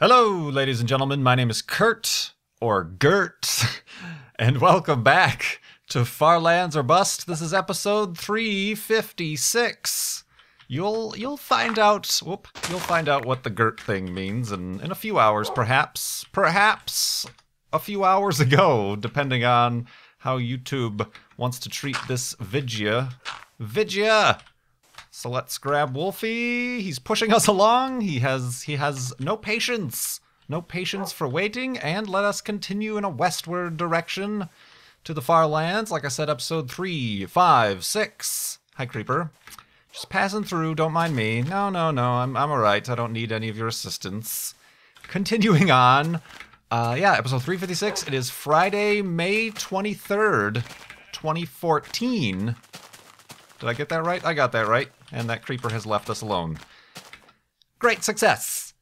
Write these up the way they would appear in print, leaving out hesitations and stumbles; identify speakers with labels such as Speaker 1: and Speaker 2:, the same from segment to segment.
Speaker 1: Hello, ladies and gentlemen. My name is Kurt, or Gert, and welcome back to Far Lands or Bust. This is episode 356. You'll find out. You'll find out what the Gert thing means in a few hours, perhaps a few hours ago, depending on how YouTube wants to treat this vidya. So let's grab Wolfie. He's pushing us along. He has no patience. No patience for waiting, and let us continue in a westward direction to the Far Lands. Like I said, episode 356. Hi, Creeper. Just passing through, don't mind me. No, I'm alright. I don't need any of your assistance. Continuing on. Episode 356. It is Friday, May 23rd, 2014. Did I get that right? I got that right. And that creeper has left us alone. Great success!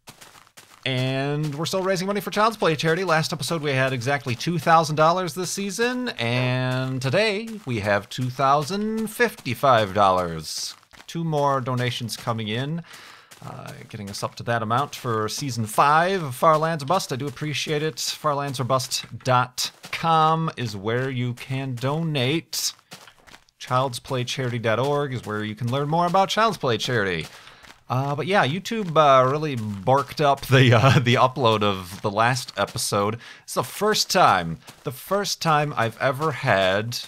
Speaker 1: And we're still raising money for Child's Play charity. Last episode we had exactly $2,000 this season, and today we have $2,055. 2 more donations coming in, getting us up to that amount for Season 5 of Far Lands or Bust. I do appreciate it. farlandsorbust.com is where you can donate. ChildsPlayCharity.org is where you can learn more about Child's Play Charity. But yeah, YouTube really barked up the upload of the last episode. It's the first time I've ever had.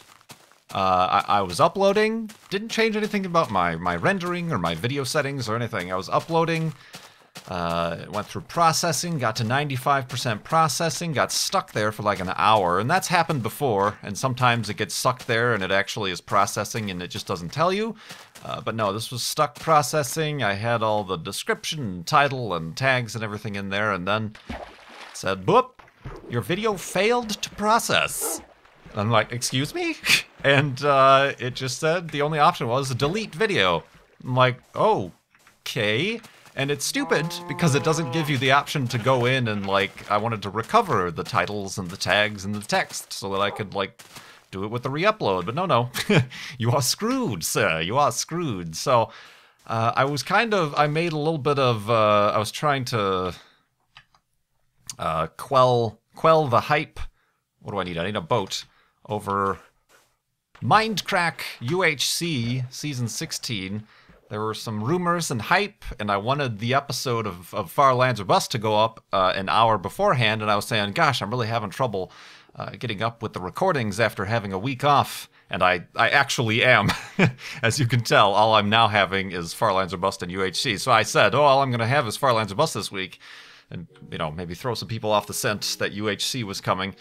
Speaker 1: I was uploading, didn't change anything about my rendering or my video settings or anything. I was uploading. It went through processing, got to 95% processing, got stuck there for like an hour, and that's happened before, and sometimes it gets stuck there and it actually is processing and it just doesn't tell you. But no, this was stuck processing. I had all the description, title, and tags and everything in there, and then it said, boop, your video failed to process. And I'm like, excuse me? And it just said the only option was delete video. I'm like, oh, okay. And it's stupid because it doesn't give you the option to go in and, like, I wanted to recover the titles and the tags and the text so that I could, like, do it with the re-upload. But no. You are screwed, sir. You are screwed. So I was I made a little bit of, I was trying to quell the hype. What do I need? I need a boat over Mindcrack UHC Season 16. There were some rumors and hype, and I wanted the episode of Far Lands or Bust to go up an hour beforehand, and I was saying, gosh, I'm really having trouble getting up with the recordings after having a week off, and I actually am. As you can tell, all I'm now having is Far Lands or Bust and UHC. So I said, all I'm going to have is Far Lands or Bust this week, and, you know, maybe throw some people off the scent that UHC was coming.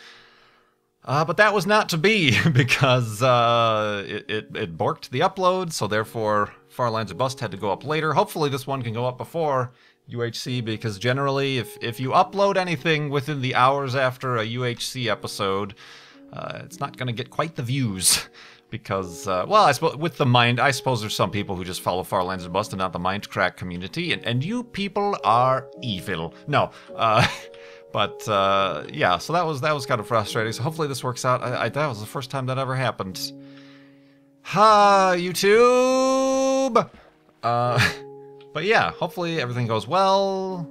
Speaker 1: But that was not to be, because it borked the upload, so therefore Far Lands or Bust had to go up later. Hopefully this one can go up before UHC, because generally if you upload anything within the hours after a UHC episode, it's not going to get quite the views. Because, well, I suppose I suppose there's some people who just follow Far Lands or Bust and not the Mindcrack community, and you people are evil. No, but yeah, so that was kind of frustrating. So hopefully this works out. That was the first time that ever happened. Ha, YouTube! But yeah, hopefully everything goes well,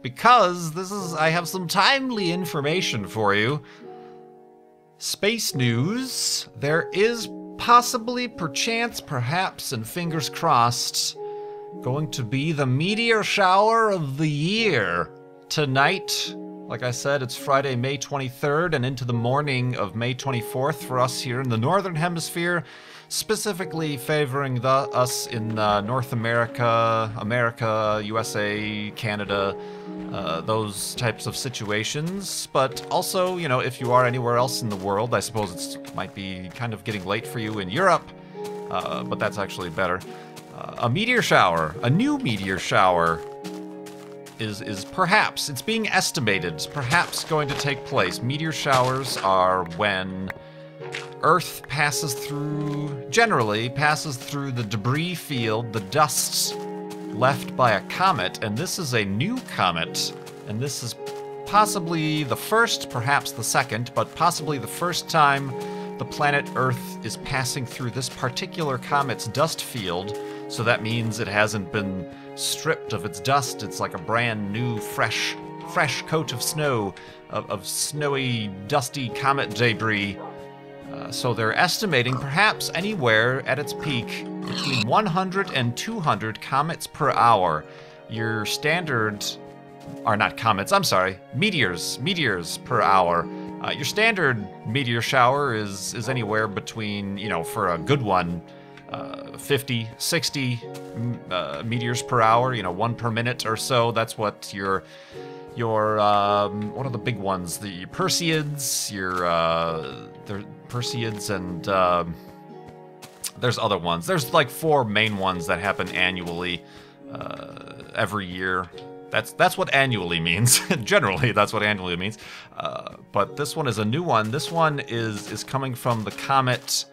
Speaker 1: because I have some timely information for you. Space news. There is possibly, perchance, perhaps, and fingers crossed, going to be the meteor shower of the year tonight. Like I said, it's Friday, May 23rd, and into the morning of May 24th for us here in the Northern Hemisphere, specifically favoring us in North America, USA, Canada, those types of situations. But also, you know, if you are anywhere else in the world, I suppose it might be kind of getting late for you in Europe, but that's actually better. A meteor shower, a new meteor shower, is perhaps, it's being estimated, perhaps going to take place. Meteor showers are when Earth generally passes through the debris field, the dust left by a comet, and this is a new comet, and this is possibly the first, perhaps the second, but possibly the first time the planet Earth is passing through this particular comet's dust field, so that means it hasn't been stripped of its dust. It's like a brand new, fresh fresh coat of snow, of snowy, dusty comet debris. So they're estimating perhaps anywhere at its peak between 100 and 200 comets per hour. Your standard, or not comets, I'm sorry, meteors per hour. Your standard meteor shower is anywhere between, you know, for a good one, 50, 60 meteors per hour, you know, 1 per minute or so. That's what your what are the big ones? The Perseids, the Perseids, and there's other ones. There's like 4 main ones that happen annually, every year. That's what annually means. Generally, that's what annually means. But this one is a new one. This one is coming from the comet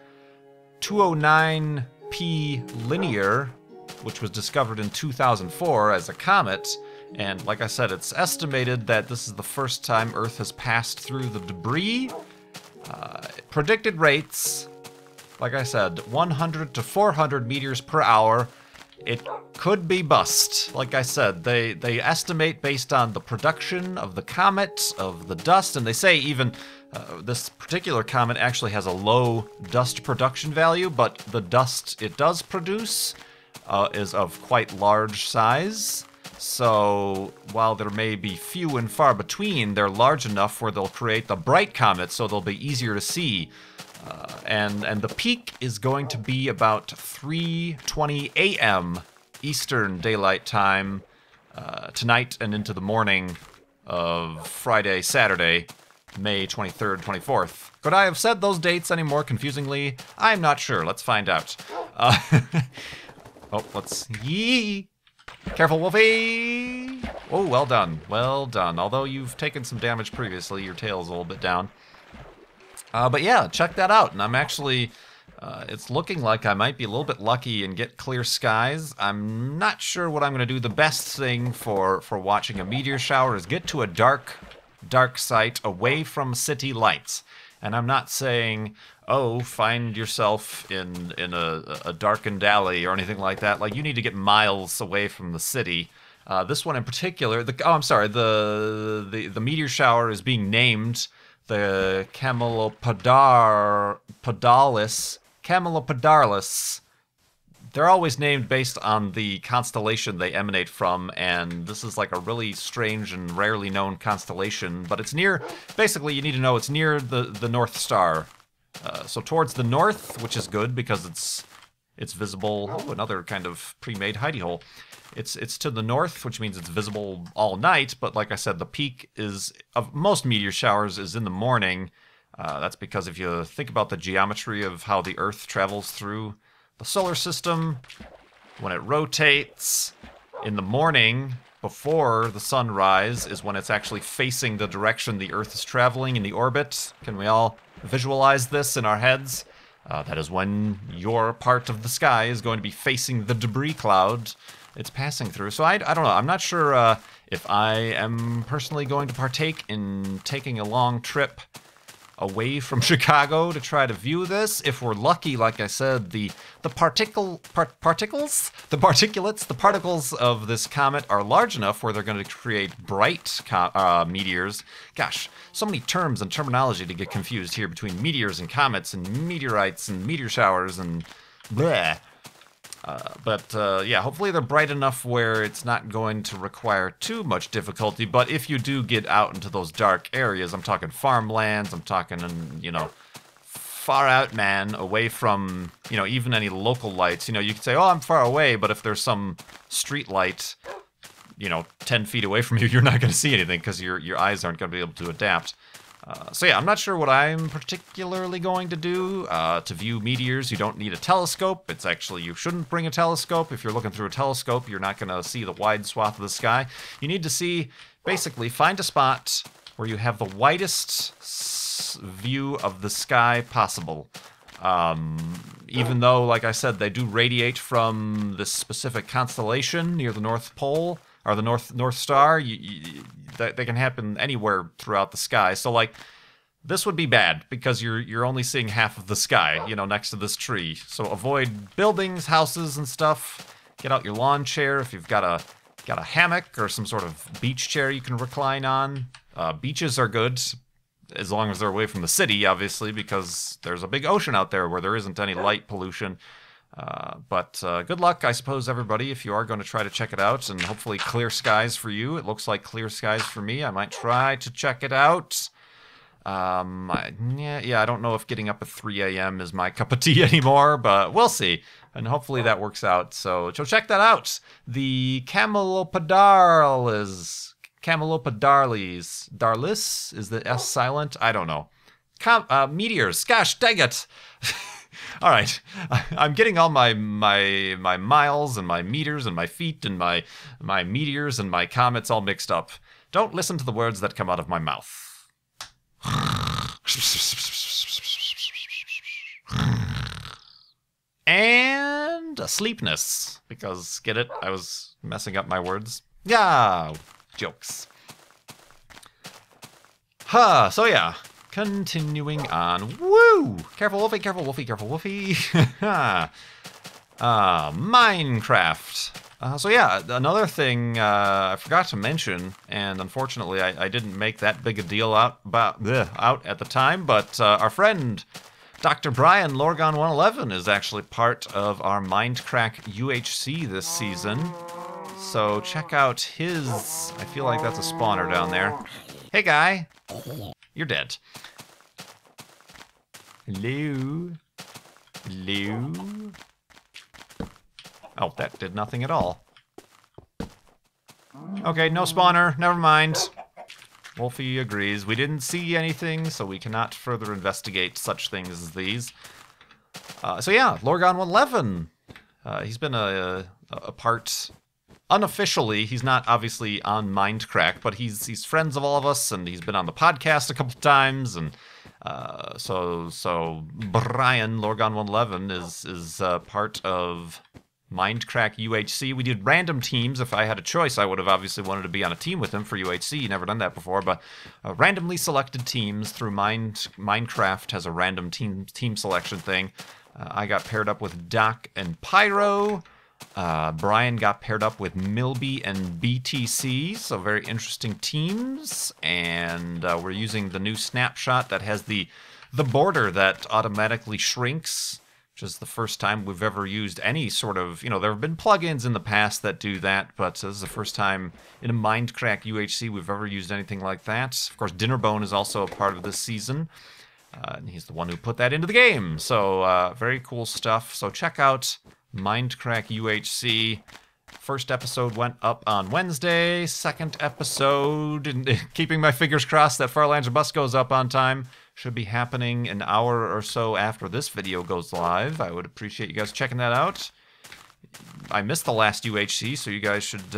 Speaker 1: 209P Linear, which was discovered in 2004 as a comet. And like I said, it's estimated that this is the first time Earth has passed through the debris. Predicted rates, like I said, 100 to 400 meters per hour. It could be bust. Like I said, they estimate based on the production of the comet, of the dust, and they say even this particular comet actually has a low dust production value, but the dust it does produce is of quite large size. So while there may be few and far between, they're large enough where they'll create the bright comets, so they'll be easier to see. And the peak is going to be about 3:20 a.m. Eastern Daylight Time tonight and into the morning of Friday, Saturday, May 23rd, 24th. Could I have said those dates any more confusingly? I'm not sure. Let's find out. Oh, let's... Yee! Careful, Wolfie! Oh, well done. Well done. Although you've taken some damage previously, your tail's a little bit down. But yeah, check that out. And I'm actually... it's looking like I might be a little bit lucky and get clear skies. I'm not sure what I'm going to do. The best thing for watching a meteor shower is get to a dark site away from city lights. And I'm not saying, oh, find yourself in a darkened alley or anything like that. Like, you need to get miles away from the city. This one in particular, the meteor shower is being named the Camelopardalids. They're always named based on the constellation they emanate from, and this is like a really strange and rarely known constellation, but it's near, basically you need to know it's near the North Star. So towards the north, which is good because it's visible. Oh, another kind of pre-made hidey hole. It's to the north, which means it's visible all night, but like I said, the peak of most meteor showers is in the morning. That's because if you think about the geometry of how the Earth travels through the solar system, when it rotates in the morning before the sunrise is when it's actually facing the direction the Earth is traveling in the orbit. Can we all visualize this in our heads? That is when your part of the sky is going to be facing the debris cloud it's passing through. So I don't know. I'm not sure if I am personally going to partake in taking a long trip away from Chicago to try to view this. If we're lucky, like I said, the particles of this comet are large enough where they're going to create bright meteors. Gosh, so many terms and terminology to get confused here between meteors and comets and meteorites and meteor showers and bleh. Yeah, hopefully they're bright enough where it's not going to require too much difficulty. But if you do get out into those dark areas, I'm talking farmlands, I'm talking, you know, far out, man, away from, you know, even any local lights. You know, you could say, oh, I'm far away, but if there's some street light, you know, 10 feet away from you, you're not going to see anything because your eyes aren't going to be able to adapt. So yeah, I'm not sure what I'm particularly going to do. To view meteors, you don't need a telescope. It's actually, you shouldn't bring a telescope. If you're looking through a telescope, you're not going to see the wide swath of the sky. You need to see, basically, find a spot where you have the widest view of the sky possible. Even though, like I said, they do radiate from this specific constellation near the North Pole, or the North Star, they can happen anywhere throughout the sky. So, like, this would be bad because you're only seeing half of the sky, you know, next to this tree. So avoid buildings, houses, and stuff. Get out your lawn chair if you've got Got a hammock or some sort of beach chair you can recline on. Beaches are good, as long as they're away from the city, obviously, because there's a big ocean out there where there isn't any light pollution. But good luck, I suppose, everybody, if you are going to try to check it out, and hopefully clear skies for you. It looks like clear skies for me. I might try to check it out. Yeah, I don't know if getting up at 3 a.m. is my cup of tea anymore, but we'll see. And hopefully that works out. So check that out. The Camelopardalids. Darlis? Is the S silent? I don't know. Meteors. Gosh, dang it. All right. I'm getting all my miles and my meters and my feet and my meteors and my comets all mixed up. Don't listen to the words that come out of my mouth. And asleepness, because, get it? I was messing up my words. Yeah, jokes. So yeah, continuing on. Woo! Careful, Wolfie, careful, Wolfie, careful, Wolfie. Minecraft. So yeah, another thing I forgot to mention, and unfortunately I didn't make that big a deal out at the time, but our friend Dr. Brian Lorgon111 is actually part of our Mindcrack UHC this season. So check out his... I feel like that's a spawner down there. Hey guy! You're dead. Hello? Hello? Oh, that did nothing at all. Okay, no spawner. Never mind. Wolfie agrees. We didn't see anything, so we cannot further investigate such things as these. So yeah, Lorgon111. He's been a part... Unofficially, he's not obviously on Mindcrack, but he's friends of all of us, and he's been on the podcast a couple times, and so Brian Lorgon111 is part of Mindcrack UHC. We did random teams. If I had a choice, I would have obviously wanted to be on a team with him for UHC. Never done that before, but randomly selected teams through Minecraft has a random team selection thing. I got paired up with Doc and Pyro. Brian got paired up with Milby and BTC, so very interesting teams. And we're using the new snapshot that has the border that automatically shrinks, which is the first time we've ever used any sort of, there have been plugins in the past that do that, but this is the first time in a Mindcrack UHC we've ever used anything like that. Of course, Dinnerbone is also a part of this season, and he's the one who put that into the game. So very cool stuff. So check out Mindcrack UHC. First episode went up on Wednesday. Second episode, and keeping my fingers crossed that Farlands Bus goes up on time, should be happening an hour or so after this video goes live. I would appreciate you guys checking that out. I missed the last UHC, so you guys should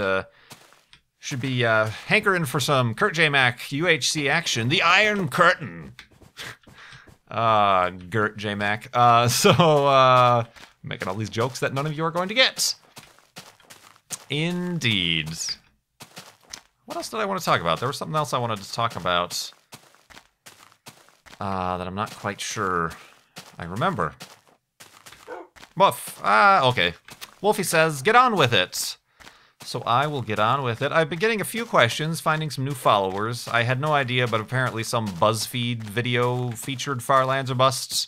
Speaker 1: be hankering for some KurtJMac UHC action. The Iron Curtain. KurtJMac. So making all these jokes that none of you are going to get. Indeed. What else did I want to talk about? There was something else I wanted to talk about that I'm not quite sure I remember. Woof. Okay. Wolfie says, get on with it. So I will get on with it. I've been getting a few questions, finding some new followers. I had no idea, but apparently some BuzzFeed video featured Farlands or Busts,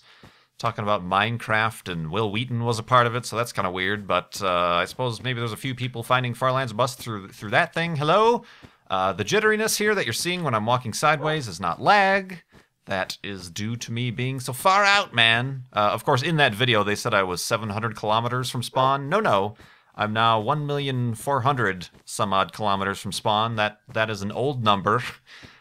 Speaker 1: talking about Minecraft, and Will Wheaton was a part of it, so that's kind of weird, but I suppose maybe there's a few people finding Farlands Bust through that thing. Hello? The jitteriness here that you're seeing when I'm walking sideways is not lag. That is due to me being so far out, man. Of course, in that video, they said I was 700 kilometers from spawn. No. I'm now 1,400,000 some odd kilometers from spawn. That is an old number.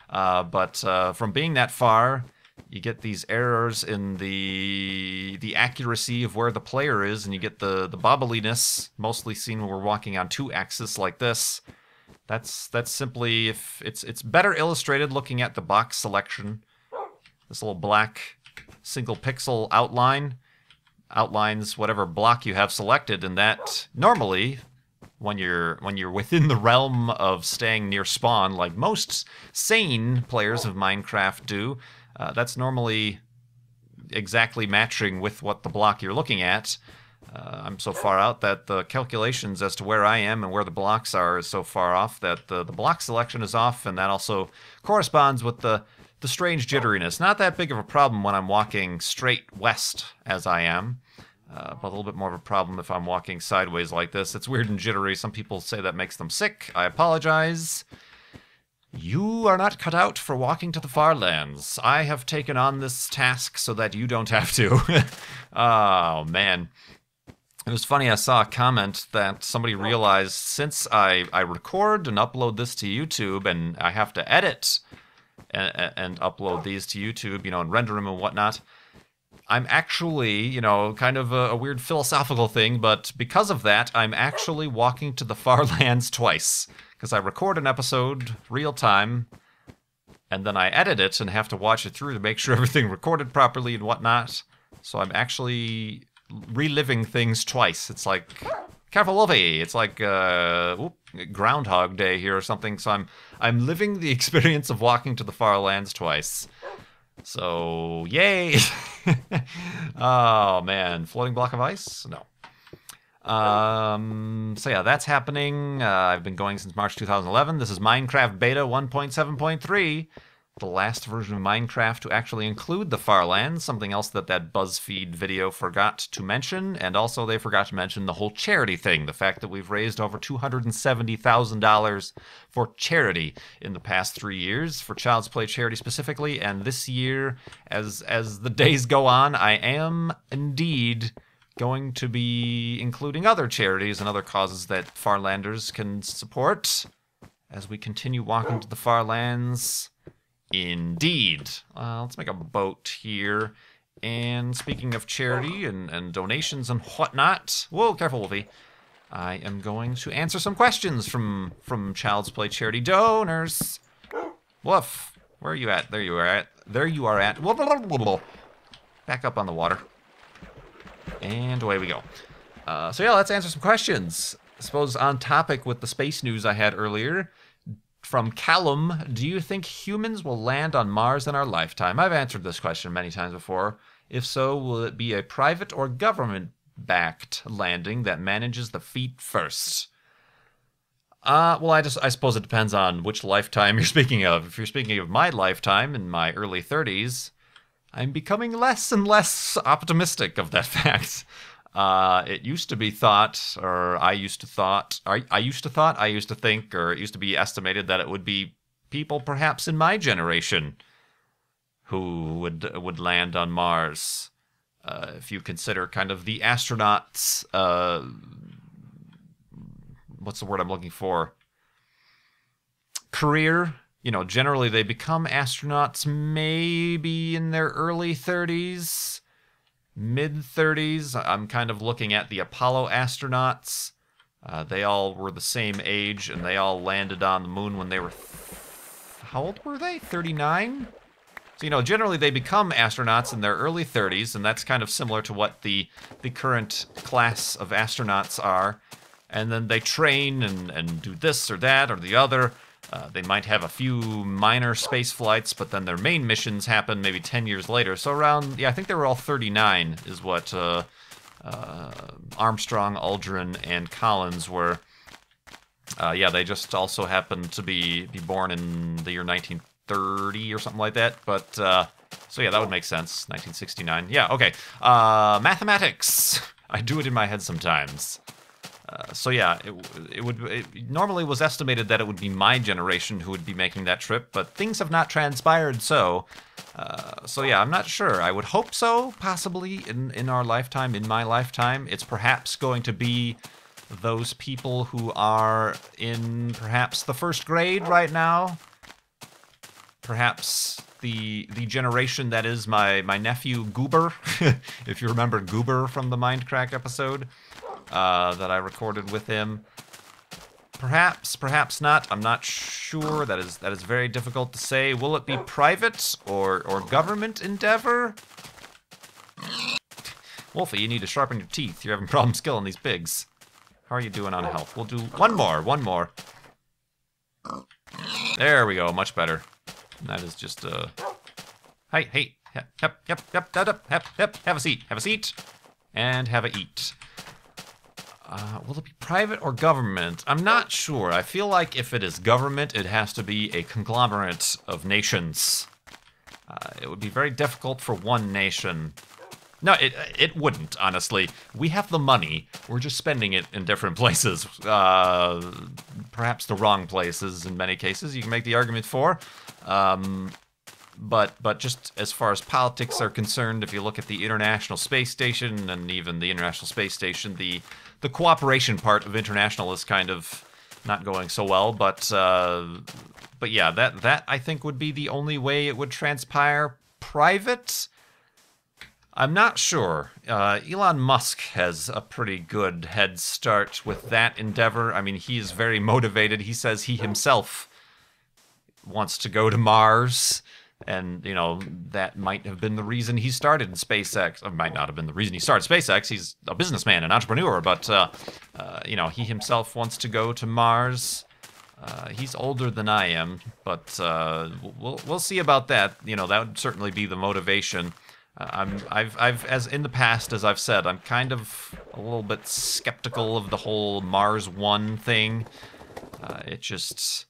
Speaker 1: But from being that far, you get these errors in the accuracy of where the player is, and you get the bobbliness, mostly seen when we're walking on two axes like this. That's simply, if it's better illustrated looking at the box selection. This little black single pixel outline outlines whatever block you have selected, and that normally, when you're within the realm of staying near spawn, like most sane players of Minecraft do, that's normally exactly matching with what the block you're looking at. I'm so far out that the calculations as to where I am and where the blocks are is so far off that the block selection is off, and that also corresponds with the strange jitteriness. Not that big of a problem when I'm walking straight west as I am, but a little bit more of a problem if I'm walking sideways like this. It's weird and jittery. Some people say that makes them sick. I apologize. You are not cut out for walking to the far lands. I have taken on this task so that you don't have to. Oh, man. It was funny, I saw a comment that somebody realized since I record and upload this to YouTube, and I have to edit and upload these to YouTube, and render them and whatnot, I'm actually, kind of a weird philosophical thing, but because of that, I'm actually walking to the far lands twice. Because I record an episode real time, and then I edit it and have to watch it through to make sure everything recorded properly and whatnot. So I'm actually reliving things twice. It's like, careful, Wolfie. It's like Groundhog Day here or something. So I'm living the experience of walking to the far lands twice. So yay! Oh man, floating block of ice? No. So yeah, that's happening. I've been going since March 2011. This is Minecraft Beta 1.7.3. The last version of Minecraft to actually include the Farlands, something else that BuzzFeed video forgot to mention, and also they forgot to mention the whole charity thing, the fact that we've raised over $270,000 for charity in the past 3 years, for Child's Play charity specifically, and this year, as the days go on, I am indeed going to be including other charities and other causes that Farlanders can support as we continue walking to the Farlands. Indeed. Let's make a boat here. And speaking of charity and donations and whatnot, whoa, careful, Wolfie. I am going to answer some questions from Child's Play charity donors. Woof. Where are you at? There you are at. There you are at. Back up on the water. And away we go. So yeah, let's answer some questions. I suppose on topic with the space news I had earlier. From Callum, do you think humans will land on Mars in our lifetime? I've answered this question many times before. If so, will it be a private or government-backed landing that manages the feat first? Well, I suppose it depends on which lifetime you're speaking of. If you're speaking of my lifetime in my early 30s, I'm becoming less and less optimistic of that fact. It used to be thought, or I used to think, or it used to be estimated that it would be people perhaps in my generation who would land on Mars. If you consider kind of the astronauts, what's the word I'm looking for? Career. Generally they become astronauts maybe in their early 30s. Mid-30s, I'm kind of looking at the Apollo astronauts. They all were the same age, and they all landed on the moon when they were... how old were they? 39? So, generally they become astronauts in their early 30s, and that's kind of similar to what the current class of astronauts are. And then they train and do this or that or the other. They might have a few minor space flights, but then their main missions happen maybe 10 years later. So around, I think they were all 39 is what Armstrong, Aldrin, and Collins were. They just also happened to be born in the year 1930 or something like that. But, so yeah, that would make sense. 1969. Yeah, okay. Mathematics. I do it in my head sometimes. So yeah, it normally was estimated that it would be my generation who would be making that trip, but things have not transpired so. So yeah, I'm not sure. I would hope so, possibly in our lifetime, in my lifetime. It's perhaps going to be those people who are in perhaps the first grade right now. Perhaps the generation that is my nephew Goober, if you remember Goober from the Mindcrack episode. That I recorded with him. Perhaps, perhaps not. I'm not sure. That is very difficult to say. Will it be private or government endeavor? Wolfie, you need to sharpen your teeth. You're having problems killing these pigs. How are you doing on health? We'll do one more. There we go. Much better. And that is just hey, yep, have a seat, and have a eat. Will it be private or government? I'm not sure. I feel like if it is government, it has to be a conglomerate of nations. It would be very difficult for one nation. No, it wouldn't, honestly. We have the money. We're just spending it in different places. Perhaps the wrong places in many cases. You can make the argument for. But just as far as politics are concerned, if you look at the International Space Station and even the International Space Station, the cooperation part of international is kind of not going so well. But yeah, that I think would be the only way it would transpire. Private? I'm not sure. Elon Musk has a pretty good head start with that endeavor. I mean, he is very motivated. He says he himself wants to go to Mars. And, you know, that might have been the reason he started SpaceX. It might not have been the reason he started SpaceX. He's a businessman, an entrepreneur. But, you know, he himself wants to go to Mars. He's older than I am. But we'll see about that. You know, that would certainly be the motivation. I've as in the past, as I've said, I'm kind of a little bit skeptical of the whole Mars One thing. It just...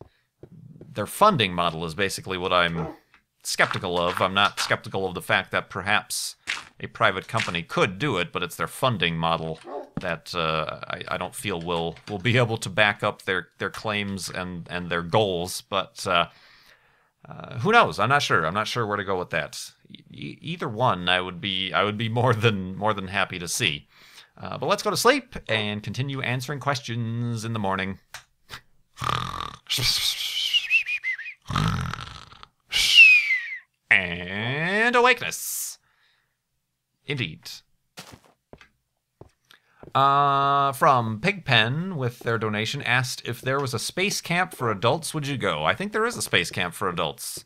Speaker 1: Their funding model is basically what I'm skeptical of. I'm not skeptical of the fact that perhaps a private company could do it, but it's their funding model that I don't feel will be able to back up their claims and their goals. But who knows? I'm not sure. I'm not sure where to go with that. Either one, I would be more than happy to see. But let's go to sleep and continue answering questions in the morning. And awakeness. Indeed. From Pigpen, with their donation, asked if there was a space camp for adults, would you go? I think there is a space camp for adults.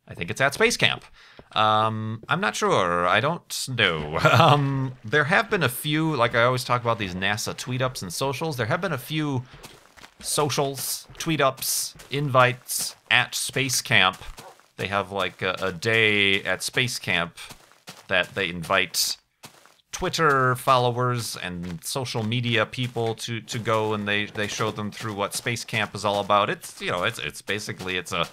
Speaker 1: I think it's at Space Camp. I'm not sure. I don't know. There have been a few, like I always talk about these NASA tweet-ups and socials. There have been a few socials, tweet-ups, invites at Space Camp. They have like a day at Space Camp that they invite Twitter followers and social media people to go, and they show them through what Space Camp is all about. It's, you know, it's basically it's a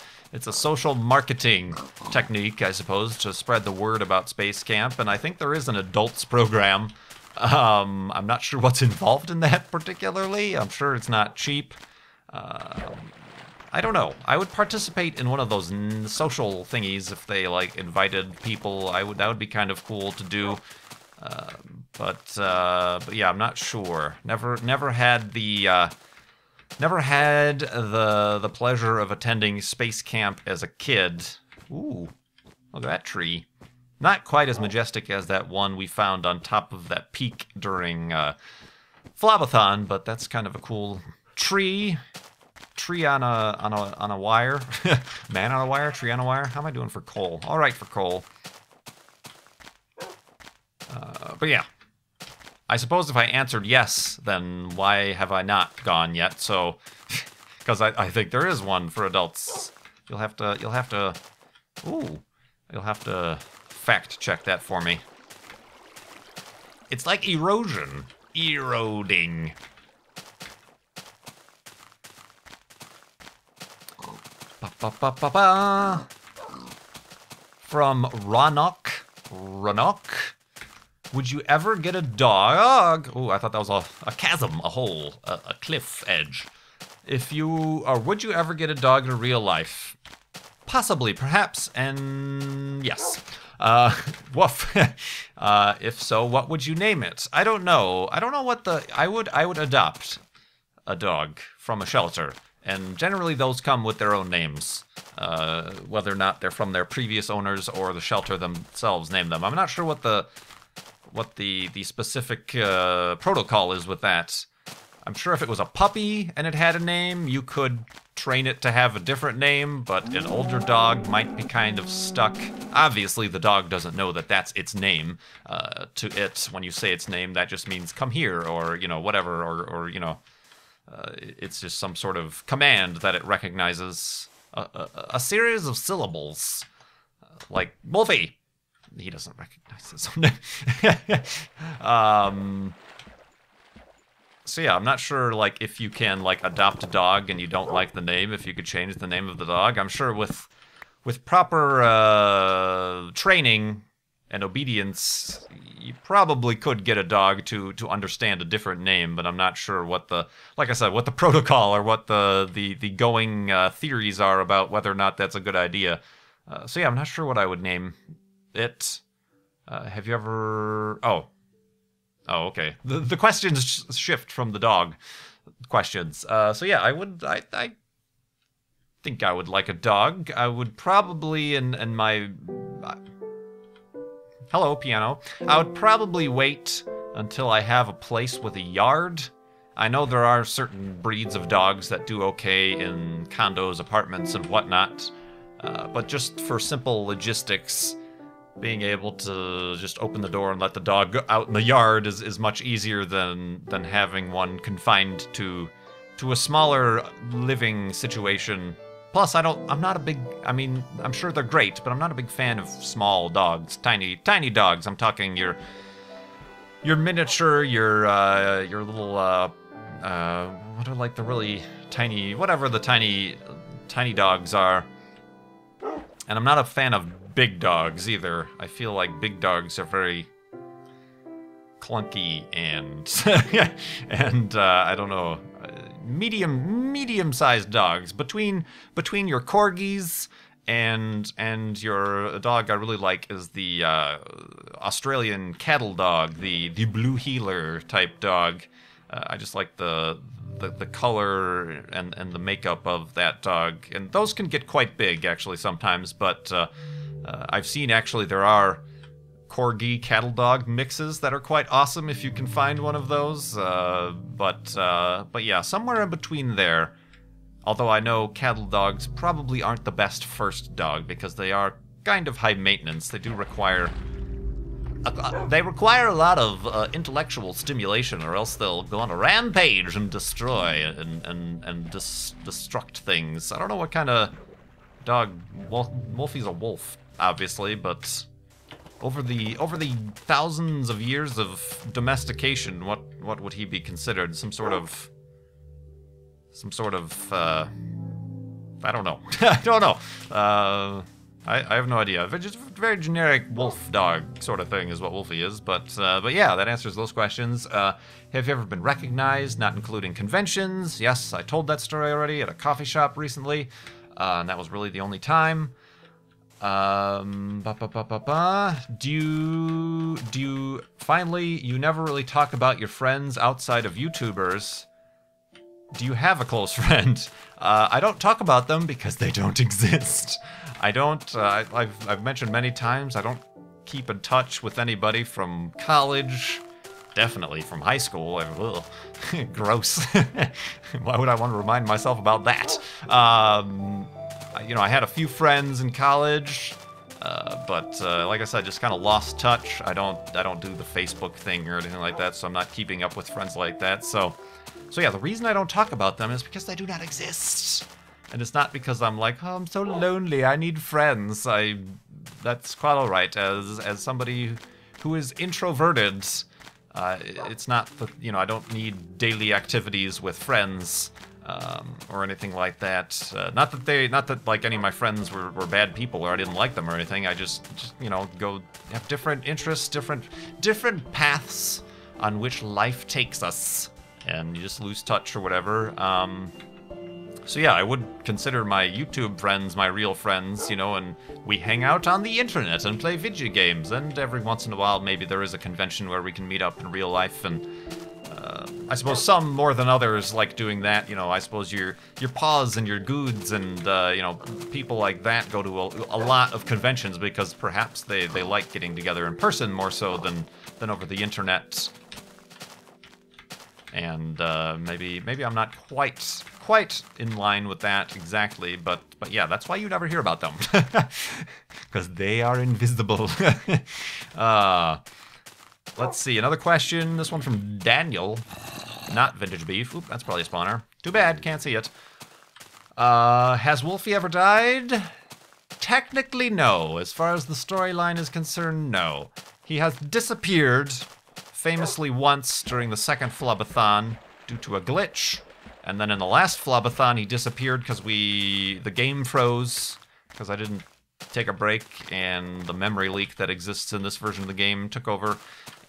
Speaker 1: social marketing technique, I suppose, to spread the word about Space Camp. And I think there is an adults program. I'm not sure what's involved in that particularly. I'm sure it's not cheap. I don't know. I would participate in one of those social thingies if they like invited people. That would be kind of cool to do. But yeah, I'm not sure. Never had the pleasure of attending Space Camp as a kid. Ooh, look at that tree. Not quite as majestic as that one we found on top of that peak during walk-a-thon, but that's kind of a cool tree. Tree on a wire. Man on a wire, tree on a wire. How am I doing for coal? All right for coal. But yeah, I suppose if I answered yes, then why have I not gone yet? So, because I think there is one for adults. You'll have to fact check that for me. It's like erosion. Eroding. Ba-ba-ba-ba-ba. From Ranok. Would you ever get a dog? Oh, I thought that was a chasm, a hole, a cliff edge. Would you ever get a dog in real life? Possibly, perhaps, and yes. Woof. If so, what would you name it? I don't know. I don't know what I would adopt a dog from a shelter. And generally those come with their own names, whether or not they're from their previous owners or the shelter themselves named them. I'm not sure what the specific protocol is with that. I'm sure if it was a puppy and it had a name, you could train it to have a different name, but an older dog might be kind of stuck. Obviously, the dog doesn't know that that's its name. To it, when you say its name, that just means come here, or, you know, whatever, or you know, it's just some sort of command that it recognizes a series of syllables, like Wolfie. He doesn't recognize his own name. So yeah, I'm not sure like if you can like adopt a dog and you don't like the name, if you could change the name of the dog. I'm sure with proper training and obedience, you probably could get a dog to understand a different name, but I'm not sure what the, like I said, what the protocol or what the going theories are about whether or not that's a good idea. So yeah, I'm not sure what I would name it. Have you ever? Oh, okay. The questions shift from the dog questions. So yeah, I think I would like a dog. I would probably in my hello, piano. I would probably wait until I have a place with a yard. I know there are certain breeds of dogs that do okay in condos, apartments, and whatnot. But just for simple logistics, being able to just open the door and let the dog go out in the yard is much easier than having one confined to a smaller living situation. Plus, I'm not a big, I mean, I'm sure they're great, but I'm not a big fan of small dogs, tiny dogs. I'm talking your miniature, your little, what are like the really tiny, whatever the tiny dogs are. And I'm not a fan of big dogs either. I feel like big dogs are very clunky and, and I don't know. Medium-sized dogs between your corgis and your dog I really like is the Australian cattle dog, the blue heeler type dog. I just like the color and the makeup of that dog, and those can get quite big actually sometimes. But I've seen actually there are corgi cattle dog mixes that are quite awesome if you can find one of those. But yeah, somewhere in between there. Although I know cattle dogs probably aren't the best first dog because they are kind of high maintenance. They do require a lot of intellectual stimulation, or else they'll go on a rampage and destroy and destruct things. I don't know what kind of dog. Wolfie's a wolf, obviously, but over the thousands of years of domestication, what would he be considered? Some sort of I don't know. I don't know. I have no idea. Just very generic wolf dog sort of thing is what Wolfie is. But yeah, that answers those questions. Have you ever been recognized, not including conventions? Yes, I told that story already at a coffee shop recently, and that was really the only time. Do you finally, you never really talk about your friends outside of YouTubers. Do you have a close friend? I don't talk about them because they don't exist. I don't, I've mentioned many times, I don't keep in touch with anybody from college, definitely from high school. Gross. Why would I want to remind myself about that? You know, I had a few friends in college, but like I said, just kind of lost touch. I don't do the Facebook thing or anything like that, so I'm not keeping up with friends like that. So yeah, the reason I don't talk about them is because they do not exist. And it's not because I'm like, oh, I'm so lonely, I need friends. That's quite all right. As somebody who is introverted, it's not that, you know, I don't need daily activities with friends or anything like that. Not that like any of my friends were bad people or I didn't like them or anything. I just you know, go have different interests, different paths on which life takes us. And you just lose touch or whatever. So yeah, I would consider my YouTube friends my real friends, you know, and we hang out on the internet and play video games, and every once in a while maybe there is a convention where we can meet up in real life, and I suppose some more than others like doing that, you know. I suppose your Paws and your Goods and, you know, people like that go to a lot of conventions because perhaps they like getting together in person more so than over the internet. And maybe I'm not quite in line with that exactly, but yeah, that's why you never hear about them, because they are invisible. Let's see, another question. This one from Daniel, not Vintage Beef. Oop, that's probably a spawner. Too bad, can't see it. Has Wolfie ever died? Technically, no. As far as the storyline is concerned, no. He has disappeared. Famously once during the second Flub-a-thon, due to a glitch. And then in the last Flobathon, he disappeared because the game froze because I didn't take a break, and the memory leak that exists in this version of the game took over,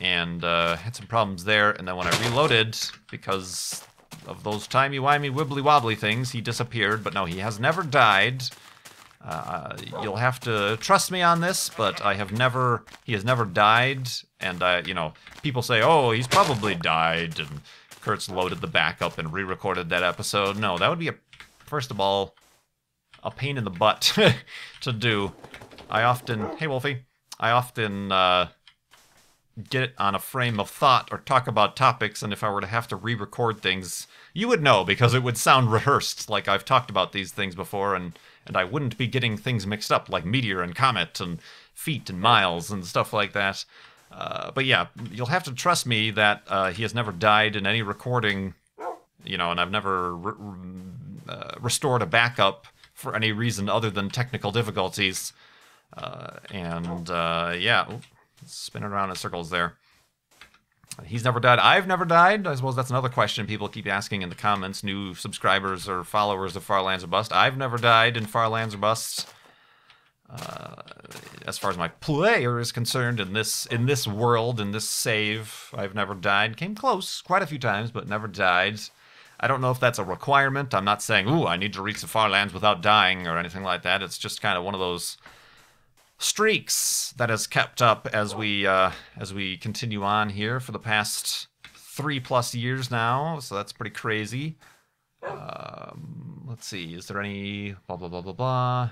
Speaker 1: and had some problems there. And then when I reloaded, because of those timey-wimey wibbly-wobbly things, he disappeared. But no, he has never died. You'll have to trust me on this, but he has never died. And you know, people say, oh, he's probably died, and Kurt's loaded the backup and re-recorded that episode. No, that would be, first of all, a pain in the butt to do. Hey Wolfie, I often get on a frame of thought or talk about topics, and if I were to have to re-record things, you would know, because it would sound rehearsed, like I've talked about these things before, and I wouldn't be getting things mixed up, like meteor and comet and feet and miles and stuff like that. But yeah, you'll have to trust me that he has never died in any recording, you know, and I've never restored a backup for any reason other than technical difficulties. Yeah, spinning around in circles there. He's never died. I've never died. I suppose that's another question people keep asking in the comments, new subscribers or followers of Far Lands or Bust. I've never died in Far Lands or Bust. As far as my player is concerned, in this world, in this save, I've never died. Came close quite a few times, but never died. I don't know if that's a requirement. I'm not saying, ooh, I need to reach the Far Lands without dying or anything like that. It's just kind of one of those streaks that has kept up as we continue on here for the past 3+ years now. So that's pretty crazy. Let's see. Is there any blah blah blah blah blah?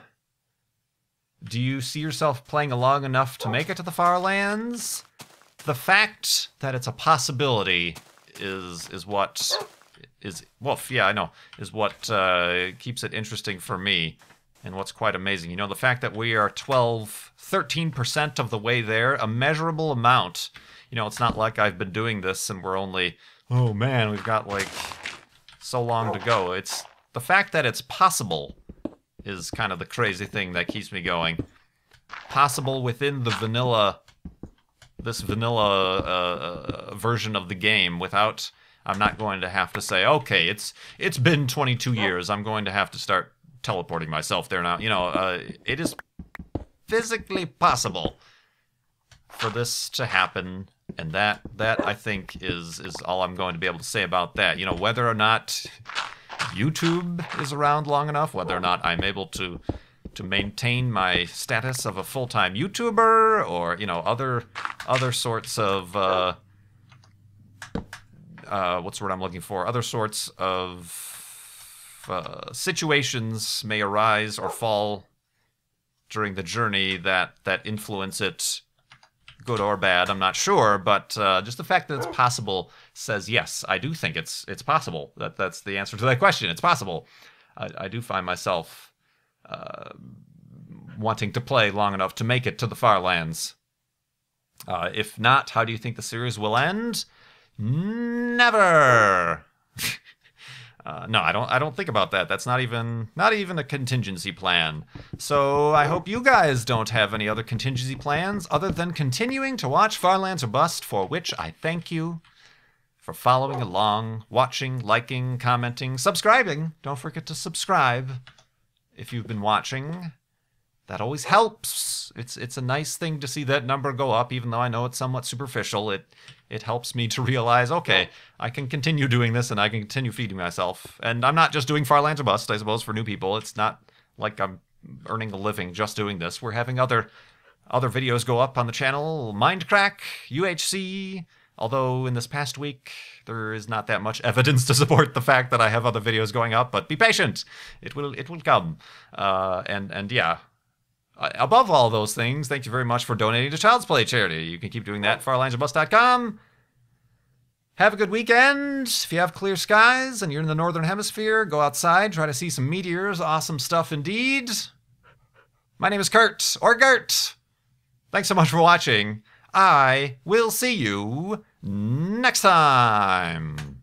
Speaker 1: Do you see yourself playing long enough to make it to the Far Lands? The fact that it's a possibility is what keeps it interesting for me, and what's quite amazing. You know, the fact that we are 13% of the way there, a measurable amount. You know, it's not like I've been doing this and we're only, oh man, we've got like so long to go. It's the fact that it's possible is kind of the crazy thing that keeps me going. Possible within the vanilla version of the game, without, I'm not going to have to say, okay, it's been 22 years, I'm going to have to start teleporting myself there now. You know, it is physically possible for this to happen, and that I think is all I'm going to be able to say about that. You know, whether or not YouTube is around long enough, whether or not I'm able to maintain my status of a full-time YouTuber, or, you know, other sorts of what's the word I'm looking for? Other sorts of situations may arise or fall during the journey that influence it, good or bad, I'm not sure, but just the fact that it's possible says, yes, I do think it's possible. That's the answer to that question. It's possible. I do find myself wanting to play long enough to make it to the Far Lands. If not, how do you think the series will end? Never. No, I don't think about that. That's not even a contingency plan. So I hope you guys don't have any other contingency plans other than continuing to watch Far Lands or Bust, for which I thank you for following along, watching, liking, commenting, subscribing. Don't forget to subscribe if you've been watching. That always helps. It's a nice thing to see that number go up, even though I know it's somewhat superficial. It helps me to realize, okay, I can continue doing this and I can continue feeding myself. And I'm not just doing Far Lands or Bust, I suppose, for new people. It's not like I'm earning a living just doing this. We're having other videos go up on the channel. Mindcrack, UHC, although in this past week there is not that much evidence to support the fact that I have other videos going up, but be patient. It will come. And yeah. Above all those things, thank you very much for donating to Child's Play charity. You can keep doing that at farlandsorbust.com. Have a good weekend. If you have clear skies and you're in the Northern Hemisphere, go outside, try to see some meteors. Awesome stuff indeed. My name is Kurt, or Gert. Thanks so much for watching. I will see you next time.